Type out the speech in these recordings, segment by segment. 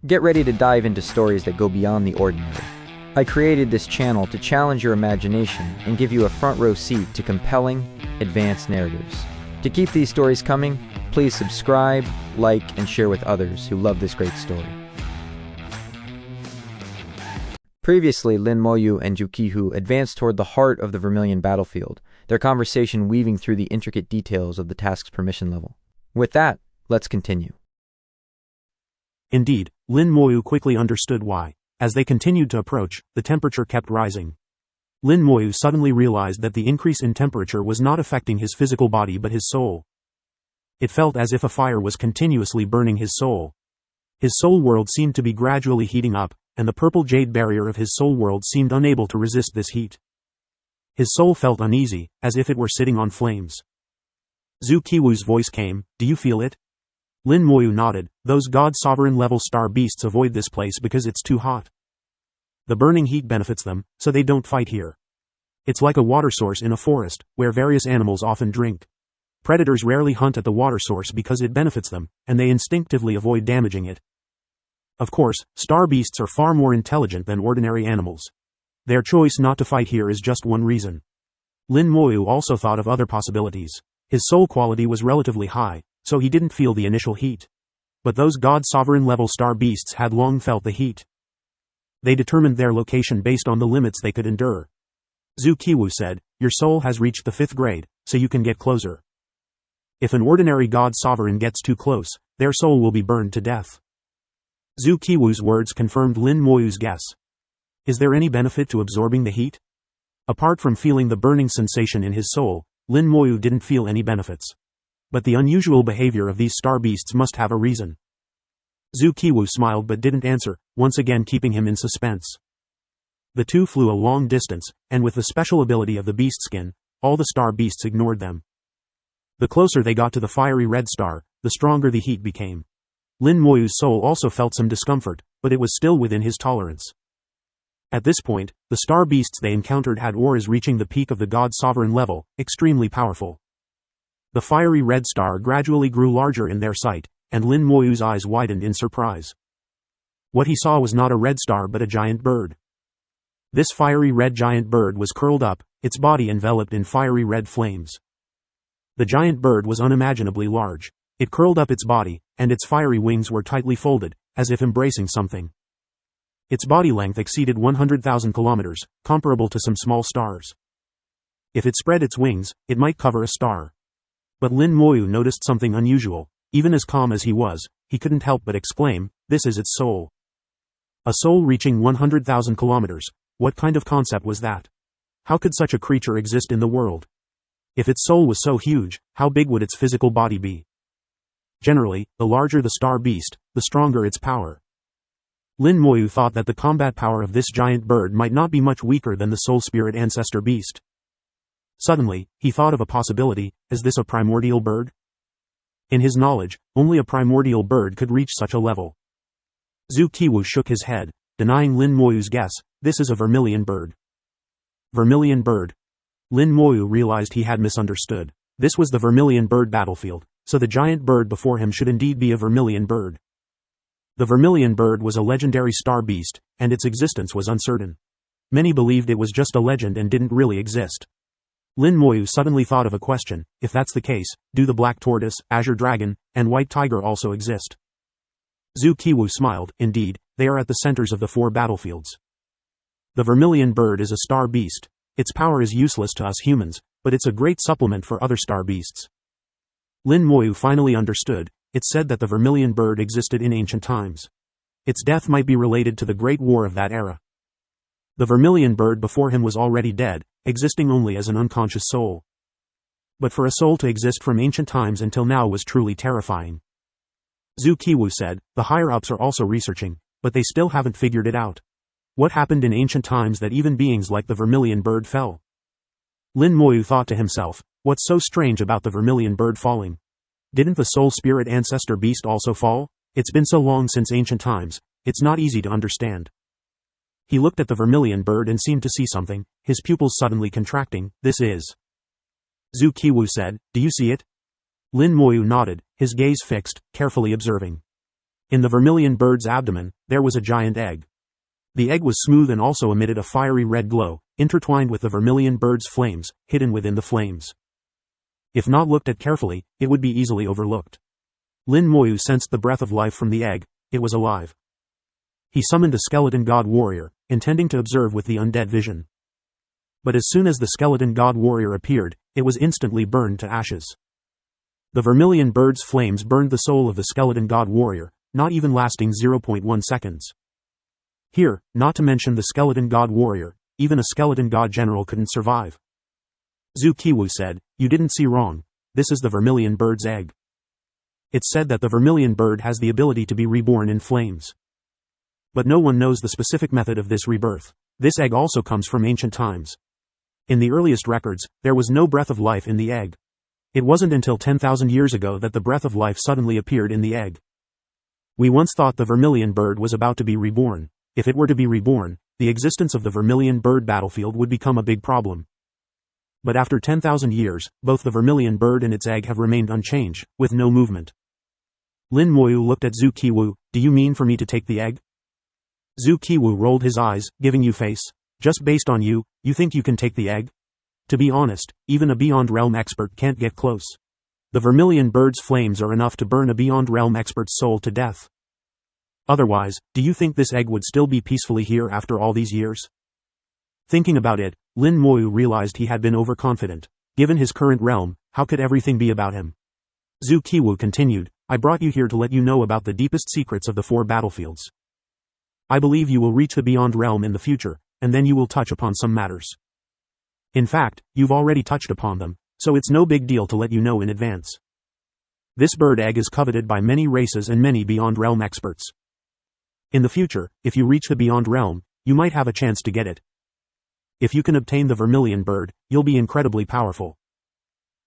Get ready to dive into stories that go beyond the ordinary. I created this channel to challenge your imagination and give you a front row seat to compelling, advanced narratives. To keep these stories coming, please subscribe, like, and share with others who love this great story. Previously, Lin Moyu and Jukihu advanced toward the heart of the Vermilion battlefield, their conversation weaving through the intricate details of the task's permission level. With that, let's continue. Indeed, Lin Moyu quickly understood why. As they continued to approach, the temperature kept rising. Lin Moyu suddenly realized that the increase in temperature was not affecting his physical body but his soul. It felt as if a fire was continuously burning his soul. His soul world seemed to be gradually heating up, and the purple jade barrier of his soul world seemed unable to resist this heat. His soul felt uneasy, as if it were sitting on flames. Zhu Qiwu's voice came, "Do you feel it?" Lin Moyu nodded. Those God-sovereign level star beasts avoid this place because it's too hot. The burning heat benefits them, so they don't fight here. It's like a water source in a forest, where various animals often drink. Predators rarely hunt at the water source because it benefits them, and they instinctively avoid damaging it. Of course, star beasts are far more intelligent than ordinary animals. Their choice not to fight here is just one reason. Lin Moyu also thought of other possibilities. His soul quality was relatively high, so he didn't feel the initial heat. But those God-sovereign level star beasts had long felt the heat. They determined their location based on the limits they could endure. Zhu Qiwu said, "Your soul has reached the 5th grade, so you can get closer. If an ordinary God-sovereign gets too close, their soul will be burned to death." Zhu Qiwu's words confirmed Lin Moyu's guess. Is there any benefit to absorbing the heat? Apart from feeling the burning sensation in his soul, Lin Moyu didn't feel any benefits. But the unusual behavior of these star beasts must have a reason. Zhu Qiwu smiled but didn't answer, once again keeping him in suspense. The two flew a long distance, and with the special ability of the beast skin, all the star beasts ignored them. The closer they got to the fiery red star, the stronger the heat became. Lin Moyu's soul also felt some discomfort, but it was still within his tolerance. At this point, the star beasts they encountered had auras reaching the peak of the God-sovereign level, extremely powerful. The fiery red star gradually grew larger in their sight, and Lin Moyu's eyes widened in surprise. What he saw was not a red star but a giant bird. This fiery red giant bird was curled up, its body enveloped in fiery red flames. The giant bird was unimaginably large. It curled up its body, and its fiery wings were tightly folded, as if embracing something. Its body length exceeded 100,000 kilometers, comparable to some small stars. If it spread its wings, it might cover a star. But Lin Moyu noticed something unusual. Even as calm as he was, he couldn't help but exclaim, "This is its soul." A soul reaching 100,000 kilometers. What kind of concept was that? How could such a creature exist in the world? If its soul was so huge, how big would its physical body be? Generally, the larger the star beast, the stronger its power. Lin Moyu thought that the combat power of this giant bird might not be much weaker than the soul spirit ancestor beast. Suddenly, he thought of a possibility. Is this a primordial bird? In his knowledge, only a primordial bird could reach such a level. Zhu Qiwu shook his head, denying Lin Moyu's guess. This is a vermilion bird. Vermilion bird. Lin Moyu realized he had misunderstood. This was the vermilion bird battlefield, so the giant bird before him should indeed be a vermilion bird. The vermilion bird was a legendary star beast, and its existence was uncertain. Many believed it was just a legend and didn't really exist. Lin Moyu suddenly thought of a question. If that's the case, do the black tortoise, azure dragon, and white tiger also exist? Zhu Qiwu smiled. Indeed, they are at the centers of the 4 battlefields. The vermilion bird is a star beast. Its power is useless to us humans, but it's a great supplement for other star beasts. Lin Moyu finally understood. It said that the vermilion bird existed in ancient times. Its death might be related to the Great War of that era. The vermilion bird before him was already dead, existing only as an unconscious soul. But for a soul to exist from ancient times until now was truly terrifying. Zhu Qiwu said, the higher-ups are also researching, but they still haven't figured it out. What happened in ancient times that even beings like the vermilion bird fell? Lin Moyu thought to himself, what's so strange about the vermilion bird falling? Didn't the soul spirit ancestor beast also fall? It's been so long since ancient times, it's not easy to understand. He looked at the vermilion bird and seemed to see something, his pupils suddenly contracting. This is. Zhu Qiwu said, do you see it? Lin Moyu nodded, his gaze fixed, carefully observing. In the vermilion bird's abdomen, there was a giant egg. The egg was smooth and also emitted a fiery red glow, intertwined with the vermilion bird's flames, hidden within the flames. If not looked at carefully, it would be easily overlooked. Lin Moyu sensed the breath of life from the egg. It was alive. He summoned a skeleton god warrior, intending to observe with the undead vision. But as soon as the skeleton god warrior appeared, it was instantly burned to ashes. The vermilion bird's flames burned the soul of the skeleton god warrior, not even lasting 0.1 seconds. Here, not to mention the skeleton god warrior, even a skeleton god general couldn't survive. Zhu Qiwu said, "You didn't see wrong. This is the vermilion bird's egg." It's said that the vermilion bird has the ability to be reborn in flames. But no one knows the specific method of this rebirth. This egg also comes from ancient times. In the earliest records, there was no breath of life in the egg. It wasn't until 10,000 years ago that the breath of life suddenly appeared in the egg. We once thought the vermilion bird was about to be reborn. If it were to be reborn, the existence of the vermilion bird battlefield would become a big problem. But after 10,000 years, both the vermilion bird and its egg have remained unchanged, with no movement. Lin Moyu looked at Zhu Qiwu. "Do you mean for me to take the egg?" Zhu Qiwu rolled his eyes, giving you face. "Just based on you think you can take the egg?" To be honest, even a Beyond Realm expert can't get close. The vermilion bird's flames are enough to burn a Beyond Realm expert's soul to death. Otherwise, do you think this egg would still be peacefully here after all these years? Thinking about it, Lin Moyu realized he had been overconfident. Given his current realm, how could everything be about him? Zhu Qiwu continued, "I brought you here to let you know about the deepest secrets of the 4 battlefields. I believe you will reach the Beyond Realm in the future, and then you will touch upon some matters. In fact, you've already touched upon them, so it's no big deal to let you know in advance. This bird egg is coveted by many races and many Beyond Realm experts. In the future, if you reach the Beyond Realm, you might have a chance to get it. If you can obtain the vermilion bird, you'll be incredibly powerful."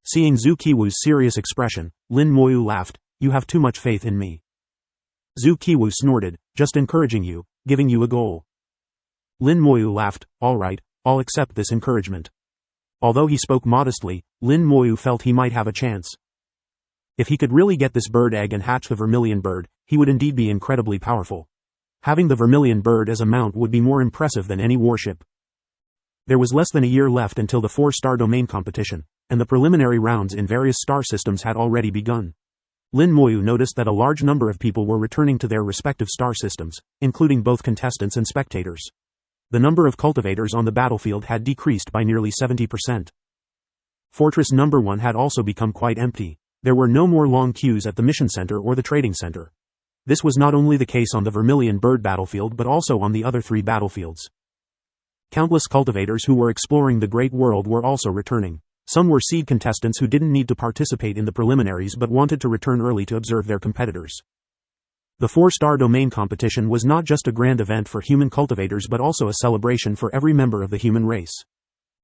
Seeing Zhu Qiwu's serious expression, Lin Moyu laughed, "You have too much faith in me." Zhu Qiwu snorted, "Just encouraging you, giving you a goal." Lin Moyu laughed, "All right, I'll accept this encouragement." Although he spoke modestly, Lin Moyu felt he might have a chance. If he could really get this bird egg and hatch the vermilion bird, he would indeed be incredibly powerful. Having the vermilion bird as a mount would be more impressive than any warship. There was less than a year left until the 4-star domain competition, and the preliminary rounds in various star systems had already begun. Lin Moyu noticed that a large number of people were returning to their respective star systems, including both contestants and spectators. The number of cultivators on the battlefield had decreased by nearly 70%. Fortress number 1 had also become quite empty. There were no more long queues at the mission center or the trading center. This was not only the case on the vermilion bird battlefield but also on the other 3 battlefields. Countless cultivators who were exploring the great world were also returning. Some were seed contestants who didn't need to participate in the preliminaries but wanted to return early to observe their competitors. The 4-star domain competition was not just a grand event for human cultivators but also a celebration for every member of the human race.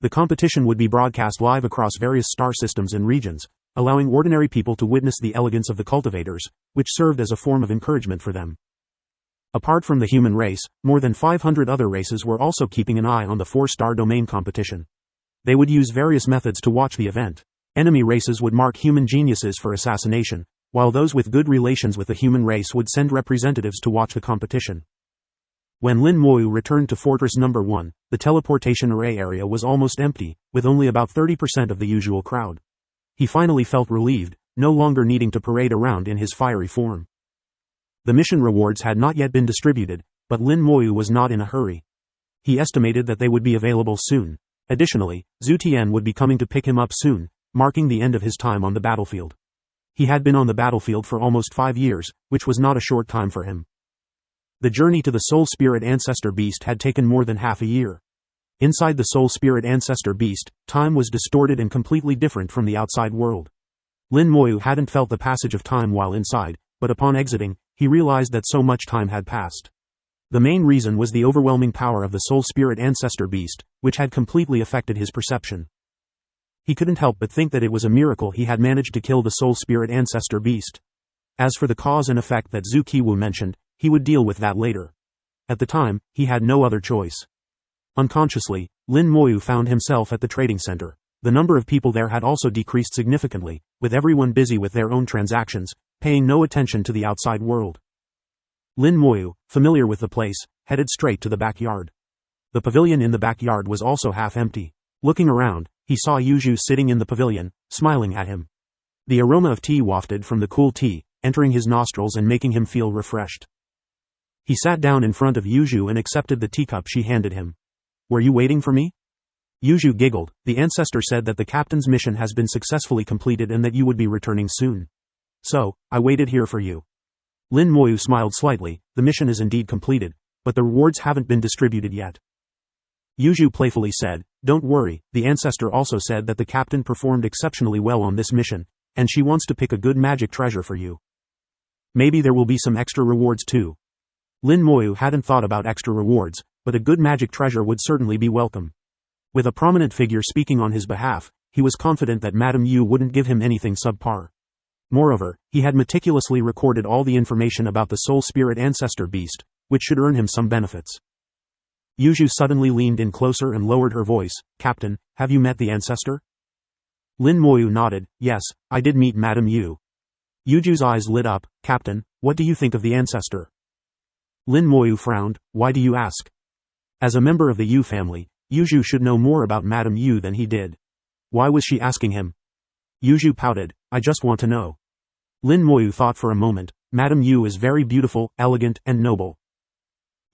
The competition would be broadcast live across various star systems and regions, allowing ordinary people to witness the elegance of the cultivators, which served as a form of encouragement for them. Apart from the human race, more than 500 other races were also keeping an eye on the 4-star domain competition. They would use various methods to watch the event. Enemy races would mark human geniuses for assassination, while those with good relations with the human race would send representatives to watch the competition. When Lin Moyu returned to Fortress number 1, the teleportation array area was almost empty, with only about 30% of the usual crowd. He finally felt relieved, no longer needing to parade around in his fiery form. The mission rewards had not yet been distributed, but Lin Moyu was not in a hurry. He estimated that they would be available soon. Additionally, Zhu Tian would be coming to pick him up soon, marking the end of his time on the battlefield. He had been on the battlefield for almost 5 years, which was not a short time for him. The journey to the Soul Spirit Ancestor Beast had taken more than half a year. Inside the Soul Spirit Ancestor Beast, time was distorted and completely different from the outside world. Lin Moyu hadn't felt the passage of time while inside, but upon exiting, he realized that so much time had passed. The main reason was the overwhelming power of the Soul Spirit Ancestor Beast, which had completely affected his perception. He couldn't help but think that it was a miracle he had managed to kill the Soul Spirit Ancestor Beast. As for the cause and effect that Zhu Qiwu mentioned, he would deal with that later. At the time, he had no other choice. Unconsciously, Lin Moyu found himself at the trading center. The number of people there had also decreased significantly, with everyone busy with their own transactions, paying no attention to the outside world. Lin Moyu, familiar with the place, headed straight to the backyard. The pavilion in the backyard was also half empty. Looking around, he saw Yuju sitting in the pavilion, smiling at him. The aroma of tea wafted from the cool tea, entering his nostrils and making him feel refreshed. He sat down in front of Yuju and accepted the teacup she handed him. "Were you waiting for me?" Yuju giggled. "The ancestor said that the captain's mission has been successfully completed and that you would be returning soon. So, I waited here for you." Lin Moyu smiled slightly. "The mission is indeed completed, but the rewards haven't been distributed yet." Yuju playfully said, "Don't worry, the ancestor also said that the captain performed exceptionally well on this mission, and she wants to pick a good magic treasure for you. Maybe there will be some extra rewards too." Lin Moyu hadn't thought about extra rewards, but a good magic treasure would certainly be welcome. With a prominent figure speaking on his behalf, he was confident that Madame Yu wouldn't give him anything subpar. Moreover, he had meticulously recorded all the information about the soul spirit ancestor beast, which should earn him some benefits. Yuju suddenly leaned in closer and lowered her voice. "Captain, have you met the ancestor?" Lin Moyu nodded. "Yes, I did meet Madame Yu." Yuju's eyes lit up. "Captain, what do you think of the ancestor?" Lin Moyu frowned. "Why do you ask?" As a member of the Yu family, Yuju should know more about Madame Yu than he did. Why was she asking him? Yuju pouted. "I just want to know." Lin Moyu thought for a moment. "Madame Yu is very beautiful, elegant, and noble."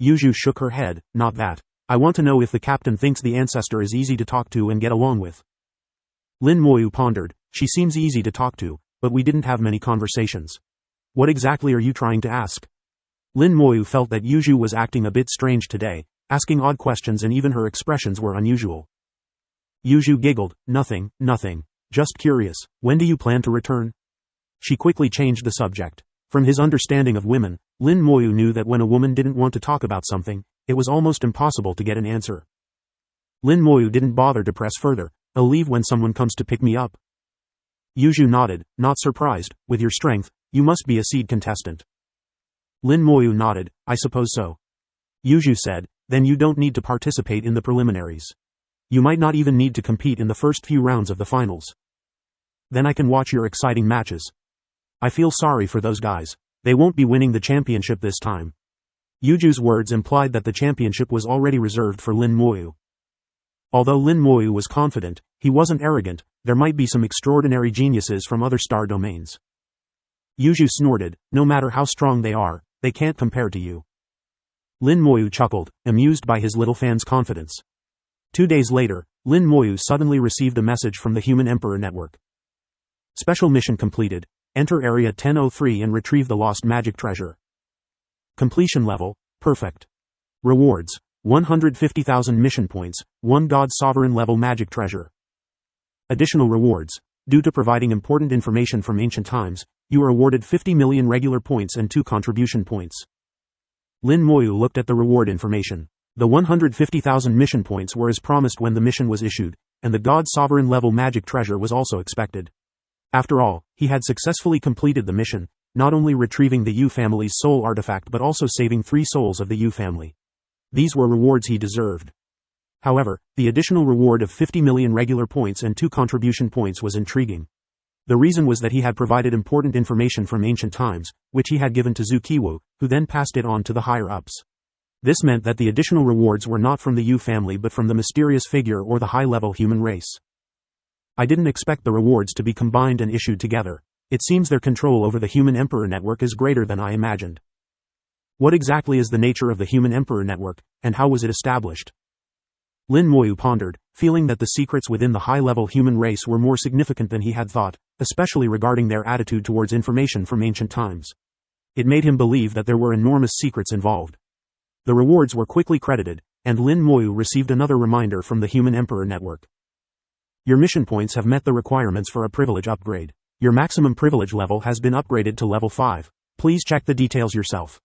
Yuju shook her head. "Not that. I want to know if the captain thinks the ancestor is easy to talk to and get along with." Lin Moyu pondered. "She seems easy to talk to, but we didn't have many conversations. What exactly are you trying to ask?" Lin Moyu felt that Yuju was acting a bit strange today, asking odd questions, and even her expressions were unusual. Yuju giggled. Nothing. Just curious. When do you plan to return?" She quickly changed the subject. From his understanding of women, Lin Moyu knew that when a woman didn't want to talk about something, it was almost impossible to get an answer. Lin Moyu didn't bother to press further. "I'll leave when someone comes to pick me up." Yuju nodded, not surprised. "With your strength, you must be a seed contestant." Lin Moyu nodded. "I suppose so." Yuju said, "Then you don't need to participate in the preliminaries. You might not even need to compete in the first few rounds of the finals. Then I can watch your exciting matches. I feel sorry for those guys. They won't be winning the championship this time." Yuju's words implied that the championship was already reserved for Lin Moyu. Although Lin Moyu was confident, he wasn't arrogant. There might be some extraordinary geniuses from other star domains. Yuju snorted. "No matter how strong they are, they can't compare to you." Lin Moyu chuckled, amused by his little fan's confidence. 2 days later, Lin Moyu suddenly received a message from the Human Emperor Network. Special mission completed. Enter Area 1003 and retrieve the lost magic treasure. Completion level, perfect. Rewards, 150,000 mission points, 1 God Sovereign level magic treasure. Additional rewards. Due to providing important information from ancient times, you are awarded 50 million regular points and 2 contribution points. Lin Moyu looked at the reward information. The 150,000 mission points were as promised when the mission was issued, and the God Sovereign level magic treasure was also expected. After all, he had successfully completed the mission, not only retrieving the Yu family's soul artifact but also saving 3 souls of the Yu family. These were rewards he deserved. However, the additional reward of 50 million regular points and 2 contribution points was intriguing. The reason was that he had provided important information from ancient times, which he had given to Zukiwo, who then passed it on to the higher-ups. This meant that the additional rewards were not from the Yu family but from the mysterious figure or the high-level human race. I didn't expect the rewards to be combined and issued together. It seems their control over the Human Emperor Network is greater than I imagined. What exactly is the nature of the Human Emperor Network, and how was it established? Lin Moyu pondered, feeling that the secrets within the high-level human race were more significant than he had thought, especially regarding their attitude towards information from ancient times. It made him believe that there were enormous secrets involved. The rewards were quickly credited, and Lin Moyu received another reminder from the Human Emperor Network. Your mission points have met the requirements for a privilege upgrade. Your maximum privilege level has been upgraded to level 5. Please check the details yourself.